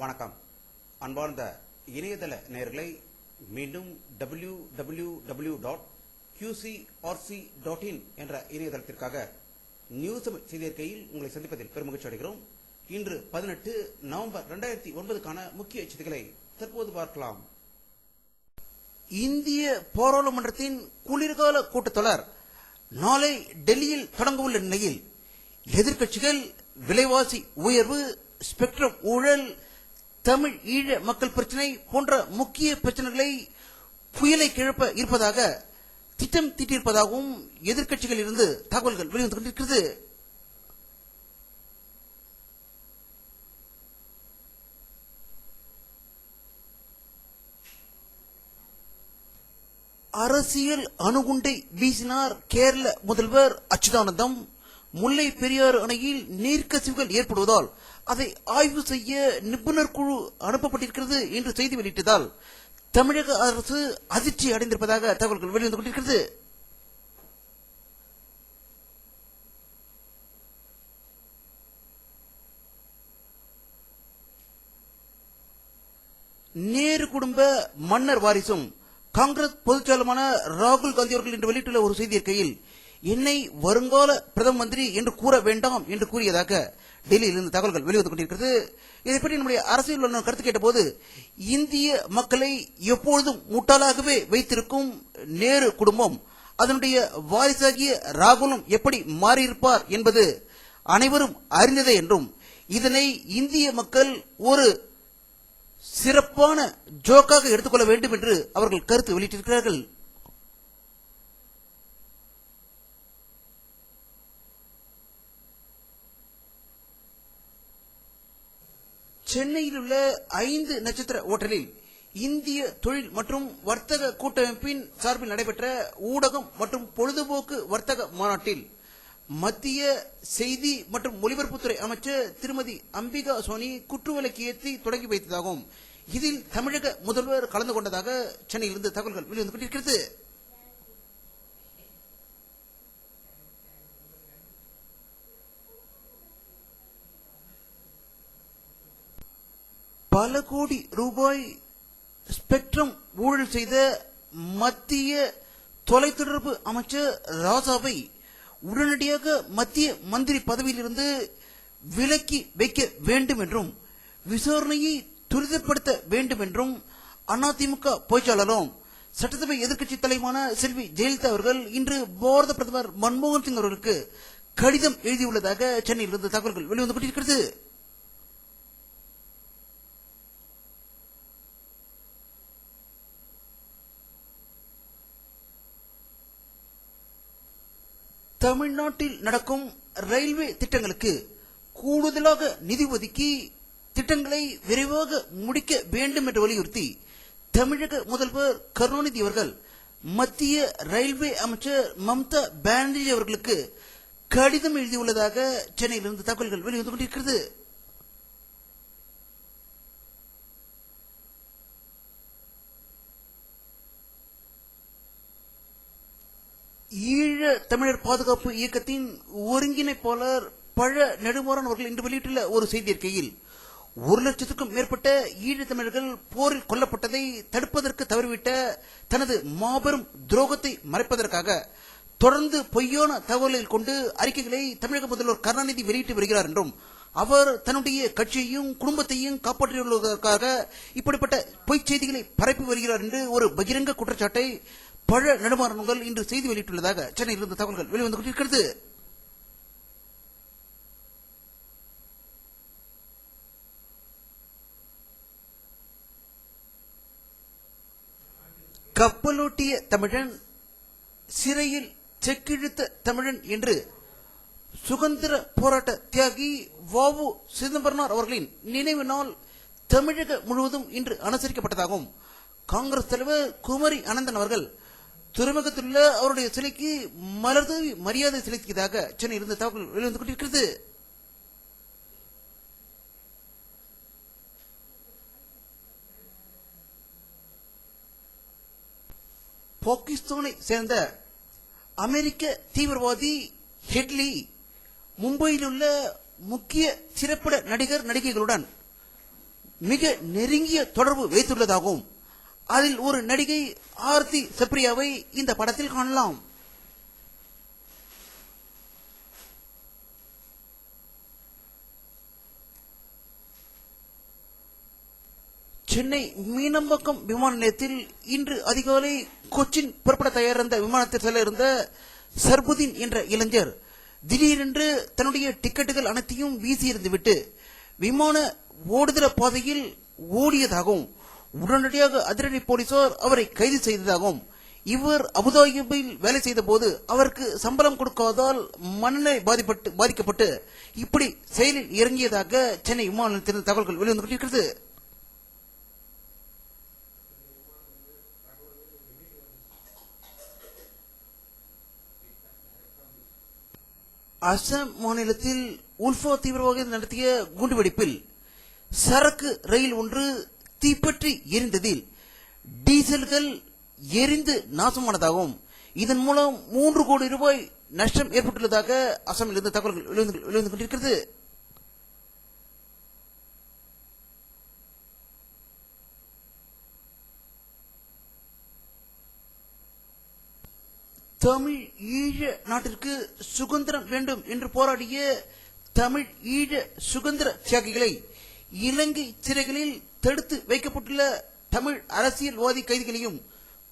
வணக்கம். அன்பார்ந்த இணையதள நேயர்களை மீண்டும் www.qcrc.in என்ற இணையதளத்திற்காக நியூஸ் செய்தியறிக்கையில் உங்களை சந்திப்பதில் பெருமகிழ்ச்சி அடைகிறோம். இன்று 18 நவம்பர் 2009 முக்கிய செய்திகளை தற்போது பார்க்கலாம். இந்திய பாராளுமன்றத்தின் குளிர்கால கூட்டத்தொடர் நாளை டெல்லியில் தொடங்கவுள்ள நிலையில் எதிர்க்கட்சிகள் விலைவாசி உயர்வு, ஸ்பெக்ட்ரம் ஊழல், தமிழ் ஈழ மக்கள் பிரச்சினை போன்ற முக்கிய பிரச்சனைகளை புயலை கிளப்ப இருப்பதாக திட்டம் தீட்டியிருப்பதாகவும் எதிர்க்கட்சிகளில் இருந்து தகவல்கள் வெளிவந்து கொண்டிருக்கிறது. அரசியல் அணுகுண்டை வீசினார் கேரள முதல்வர் அச்சுதானந்தம். முல்லை பெரியாறு அணையில் நீர்க்கசிவுகள் ஏற்படுவதால் அதை ஆய்வு செய்ய நிபுணர் குழு அனுப்பப்பட்டிருக்கிறது என்று செய்தி வெளியிட்டதால் தமிழக அரசு அதிர்ச்சி அடைந்திருப்பதாக தகவல்கள் வெளிவந்து கொண்டிருக்கிறது. நேரு குடும்ப மன்னர் வாரிசும் காங்கிரஸ் பொதுச்செயலாளருமான ராகுல் காந்தி அவர்கள் இன்று வெளியிட்டுள்ள ஒரு செய்தி அறிக்கையில் என்னை வருங்கால பிரதம மந்திரி என்று கூற வேண்டாம் என்று கூறியதாக டெல்லியில் இருந்து தகவல்கள் வெளிவந்து கொண்டிருக்கிறது. இதைப்பற்றி நம்முடைய அரசியல் கருத்து கேட்டபோது இந்திய மக்களை எப்பொழுதும் முட்டாளாகவே வைத்திருக்கும் நேரு குடும்பம் அதனுடைய வாரிசாகிய ராகுலும் எப்படி மாறியிருப்பார் என்பது அனைவரும் அறிந்ததே என்றும் இதனை இந்திய மக்கள் ஒரு சிறப்பான ஜோக்காக எடுத்துக்கொள்ள வேண்டும் என்று அவர்கள் கருத்து வெளியிட்டிருக்கிறார்கள். சென்னையில் உள்ள 5 நட்சத்திர ஓட்டலில் இந்திய தொழில் மற்றும் வர்த்தக கூட்டமைப்பின் சார்பில் நடைபெற்ற ஊடகம் மற்றும் பொழுதுபோக்கு வர்த்தக மாநாட்டில் மத்திய செய்தி மற்றும் ஒலிபரப்புத்துறை அமைச்சர் திருமதி அம்பிகா சோனி குற்றுவிளக்கு ஏற்றி தொடங்கி வைத்ததாகவும் இதில் தமிழக முதல்வர் கலந்து கொண்டதாக சென்னையிலிருந்து தகவல்கள் வெளிவந்து கொண்டிருக்கிறது. பல கோடி ரூபாய் ஸ்பெக்ட்ரம் ஊழல் செய்த மத்திய தொலைத்தொடர்பு அமைச்சர் ராசாவை உடனடியாக மத்திய மந்திரி பதவியிலிருந்து விலக்கி வைக்க வேண்டும் என்றும் விசாரணையை துரிதப்படுத்த வேண்டும் என்றும் அதிமுக பொதுச்செயலாளரும் சட்டசபை எதிர்க்கட்சி தலைவரான செல்வி ஜெயலலிதா அவர்கள் இன்று பாரத பிரதமர் மன்மோகன் சிங் அவர்களுக்கு கடிதம் எழுதியுள்ளதாக சென்னையிலிருந்து தகவல்கள் வெளிவந்து கொண்டிருக்கிறது. தமிழ்நாட்டில் நடக்கும் ரயில்வே திட்டங்களுக்கு கூடுதலாக நிதி ஒதுக்கி திட்டங்களை விரைவாக முடிக்க வேண்டும் என்று வலியுறுத்தி தமிழக முதல்வர் கருணாநிதி அவர்கள் மத்திய ரயில்வே அமைச்சர் மம்தா பானர்ஜி அவர்களுக்கு கடிதம் எழுதியுள்ளதாக சென்னையிலிருந்து தகவல்கள் வெளிவந்து கொண்டிருக்கிறது. ஈழ தமிழர் பாதுகாப்பு இயக்கத்தின் ஒருங்கிணைப்பாளர் பழ நெடுமாறன் அவர்கள் இன்று வெளியிட்டுள்ள ஒரு செய்தி அறிக்கையில் 1,00,000க்கும் மேற்பட்ட ஈழ தமிழர்கள் போரில் கொல்லப்பட்டதை தடுப்பதற்கு தவறிவிட்ட தனது மாபெரும் துரோகத்தை மறைப்பதற்காக தொடர்ந்து பொய்யான தகவல்கள் கொண்டு அறிக்கைகளை தமிழக முதல்வர் கருணாநிதி வெளியிட்டு வருகிறார் என்றும் அவர் தன்னுடைய கட்சியையும் குடும்பத்தையும் காப்பாற்றியுள்ளதற்காக இப்படிப்பட்ட பொய்ச் செய்திகளை பரப்பி வருகிறார் என்று ஒரு பகிரங்க குற்றச்சாட்டை பழ நெடுமாறன்கள் இன்று செய்தி வெளியிட்டுள்ளதாக சென்னையிலிருந்து தகவல்கள் வெளிவந்து கொண்டிருக்கிறது. கப்பலோட்டிய தமிழன், சிறையில் செக்கிழுத்த தமிழன் என்று சுதந்திர போராட்ட தியாகி வ.உ. சிதம்பரனார் அவர்களின் நினைவு நாள் தமிழகம் முழுவதும் இன்று அனுசரிக்கப்பட்டதாகவும் காங்கிரஸ் தலைவர் குமரி அனந்தன் அவர்கள் துறைமுகத்தில் உள்ள அவருடைய சிலைக்கு மலர் தூவி மரியாதை செலுத்தியதாக சென்னையிலிருந்து தகவல் வெளிவந்து கொண்டிருக்கிறது. பாகிஸ்தானை சேர்ந்த அமெரிக்க தீவிரவாதி ஹெட்லி மும்பையில் உள்ள முக்கிய திரைப்பட நடிகர் நடிகைகளுடன் மிக நெருங்கிய தொடர்பு வைத்துள்ளதாகவும் அதில் ஒரு நடிகை ஆர்த்தி சப்ரியாவை இந்த படத்தில் காணலாம். சென்னை மீனம்பாக்கம் விமான நிலையத்தில் இன்று அதிகாலை கொச்சின் புறப்பட தயாரிருந்த விமானத்தில் செல்ல இருந்த சர்புதீன் என்ற இளைஞர் திடீரென்று தன்னுடைய டிக்கெட்டுகள் அனைத்தையும் வீசியிருந்துவிட்டு விமான ஓடுதள பாதையில் ஓடியதாகவும் உடனடியாக அதிரடி போலீசார் அவரை கைது செய்ததாகவும் இவர் அபுதாபியில் வேலை செய்த போது அவருக்கு சம்பளம் கொடுக்காதால் மனநிலை பாதிக்கப்பட்டு இப்படி செயலில் இறங்கியதாக சென்னை விமான நிலையத்திலிருந்து தகவல்கள் வெளிவந்து கொண்டிருக்கிறது. அசாம் மாநிலத்தில் உல்ஃபா தீவிரவாதிகள் நடத்திய குண்டுவெடிப்பில் சரக்கு ரயில் ஒன்று தீப்பற்றி எரிந்ததில் டீசல்கள் எரிந்து நாசமானதாகவும் இதன் மூலம் 3 கோடி ரூபாய் நஷ்டம் ஏற்பட்டுள்ளதாக அசாமில் இருந்து தகவல்கள் வெளிவந்து கொண்டிருக்கிறது. தமிழ் ஈழ நாட்டிற்கு சுதந்திரம் வேண்டும் என்று போராடிய தமிழ் ஈழ சுதந்திர தியாகிகளை இலங்கை சிறைகளில் தடுத்து வைக்கப்பட்டுள்ள தமிழ் அரசியல்வாதி கைதிகளையும்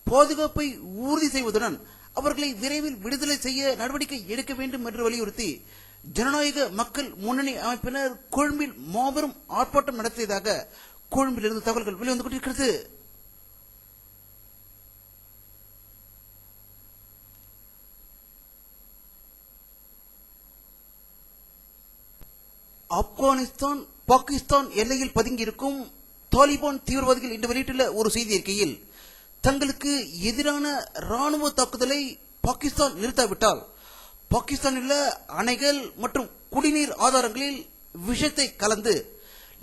பாதுகாப்பை உறுதி செய்வதுடன் அவர்களை விரைவில் விடுதலை செய்ய நடவடிக்கை எடுக்க வேண்டும் என்று வலியுறுத்தி ஜனநாயக மக்கள் முன்னணி அமைப்பினர் கொழும்பில் மாபெரும் ஆர்ப்பாட்டம் நடத்தியதாக கொழும்பிலிருந்து தகவல்கள் வெளிவந்து கொண்டிருக்கிறது. ஆப்கானிஸ்தான் பாகிஸ்தான் எல்லையில் பதுங்கியிருக்கும் தாலிபான் தீவிரவாதிகள் இன்று வெளியிட்டுள்ள ஒரு செய்தி அறிக்கையில் தங்களுக்கு எதிரான ராணுவ தாக்குதலை பாகிஸ்தான் நிறுத்தாவிட்டால் பாகிஸ்தானில் உள்ள அணைகள் மற்றும் குடிநீர் ஆதாரங்களில் விஷத்தை கலந்து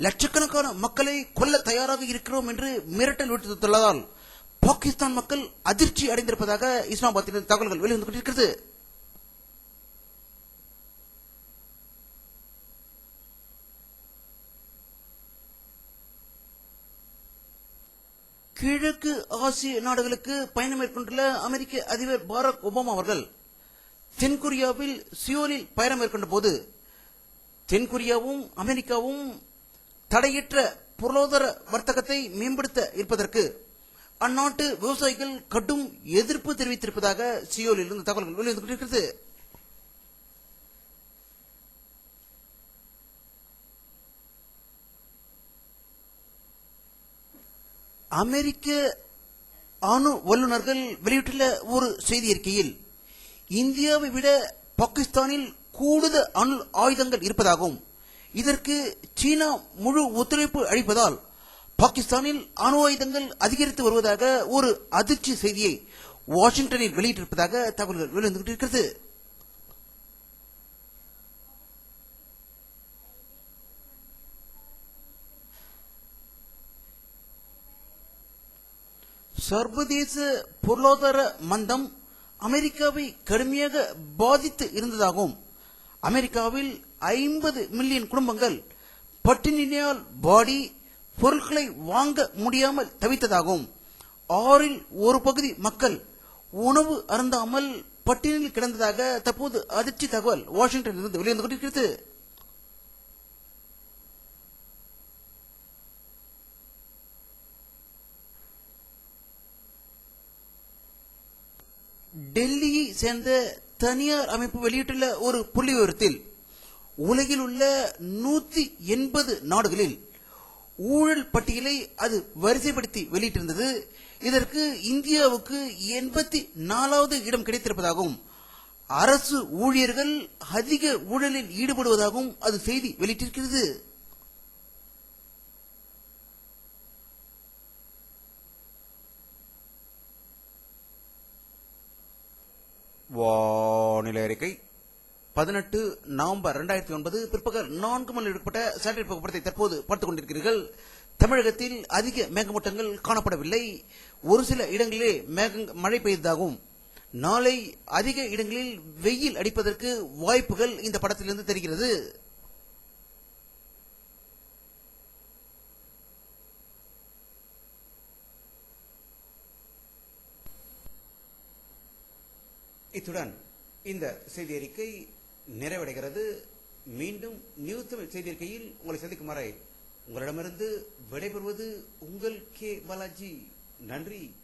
லட்சக்கணக்கான மக்களை கொல்ல தயாராக இருக்கிறோம் என்று மிரட்டல் விடுத்துள்ளதால் பாகிஸ்தான் மக்கள் அதிர்ச்சி அடைந்திருப்பதாக இஸ்லாமாபாத்தில் தகவல்கள் வெளிவந்து கொண்டிருக்கிறது. கிழக்கு ஆசிய நாடுகளுக்கு பயணம் மேற்கொண்டுள்ள அமெரிக்க அதிபர் பாரக் ஒபாமா அவர்கள் தென்கொரியாவில் சியோலில் பயணம் மேற்கொண்ட போது தென்கொரியாவும் அமெரிக்காவும் தடையற்ற பொருளாதார வர்த்தகத்தை மேம்படுத்த இருப்பதற்கு அந்நாட்டு விவசாயிகள் கடும் எதிர்ப்பு தெரிவித்திருப்பதாக சியோலில் இருந்து தகவல்கள் வெளிவந்து கொண்டிருக்கிறது. அமெரிக்க அணு வல்லுநர்கள் வெளியிட்டுள்ள ஒரு செய்தி அறிக்கையில் இந்தியாவை விட பாகிஸ்தானில் கூடுதல் அணு ஆயுதங்கள் இருப்பதாகவும் இதற்கு சீனா முழு ஒத்துழைப்பு அளிப்பதால் பாகிஸ்தானில் அணு ஆயுதங்கள் அதிகரித்து வருவதாக ஒரு அதிர்ச்சி செய்தியை வாஷிங்டனில் வெளியிட்டிருப்பதாக தகவல்கள் வெளிவந்து கொண்டிருக்கிறது. சர்வதேச பொருளாதார மந்தம் அமெரிக்காவை கடுமையாக பாதித்து இருந்ததாகவும் அமெரிக்காவில் 50 மில்லியன் குடும்பங்கள் பட்டினியால் வாடி பொருட்களை வாங்க முடியாமல் தவித்ததாகவும் 6இல் ஒரு பகுதி மக்கள் உணவு அருந்தாமல் பட்டினியில் கிடந்ததாக தற்போது அதிர்ச்சி தகவல் வாஷிங்டனில் இருந்து வெளிவந்து கொண்டிருக்கிறது. டெல்லியை சேர்ந்த தனியார் அமைப்பு வெளியிட்டுள்ள ஒரு புள்ளிவிவரத்தில் உலகில் உள்ள 180 நாடுகளில் ஊழல் பட்டியலை அது வரிசைப்படுத்தி வெளியிட்டிருந்தது. இதற்கு இந்தியாவுக்கு 84வது இடம் கிடைத்திருப்பதாகவும் அரசு ஊழியர்கள் அதிக ஊழலில் ஈடுபடுவதாகவும் அது செய்தி வெளியிட்டிருக்கிறது. வானிலை அறிக்கை 18 நவம்பர் 2009 பிற்பகல் 4 மணி எடுக்கப்பட்ட சேட்டலைட் புகைப்படத்தை தற்போது பார்த்துக் கொண்டிருக்கிறீர்கள். தமிழகத்தில் அதிக மேகமூட்டங்கள் காணப்படவில்லை. ஒரு சில இடங்களிலே மழை பெய்ததாகவும் நாளை அதிக இடங்களில் வெயில் அடிப்பதற்கு வாய்ப்புகள் இந்த படத்திலிருந்து தெரிகிறது. இத்துடன் இந்த செய்தி அறிக்கை நிறைவடைகிறது. மீண்டும் நியூஸ் தமிழ் செய்தி அறிக்கையில் உங்களை சந்திக்கும் வரை உங்களிடமிருந்து விடைபெறுவது உங்கள் கே பாலாஜி. நன்றி.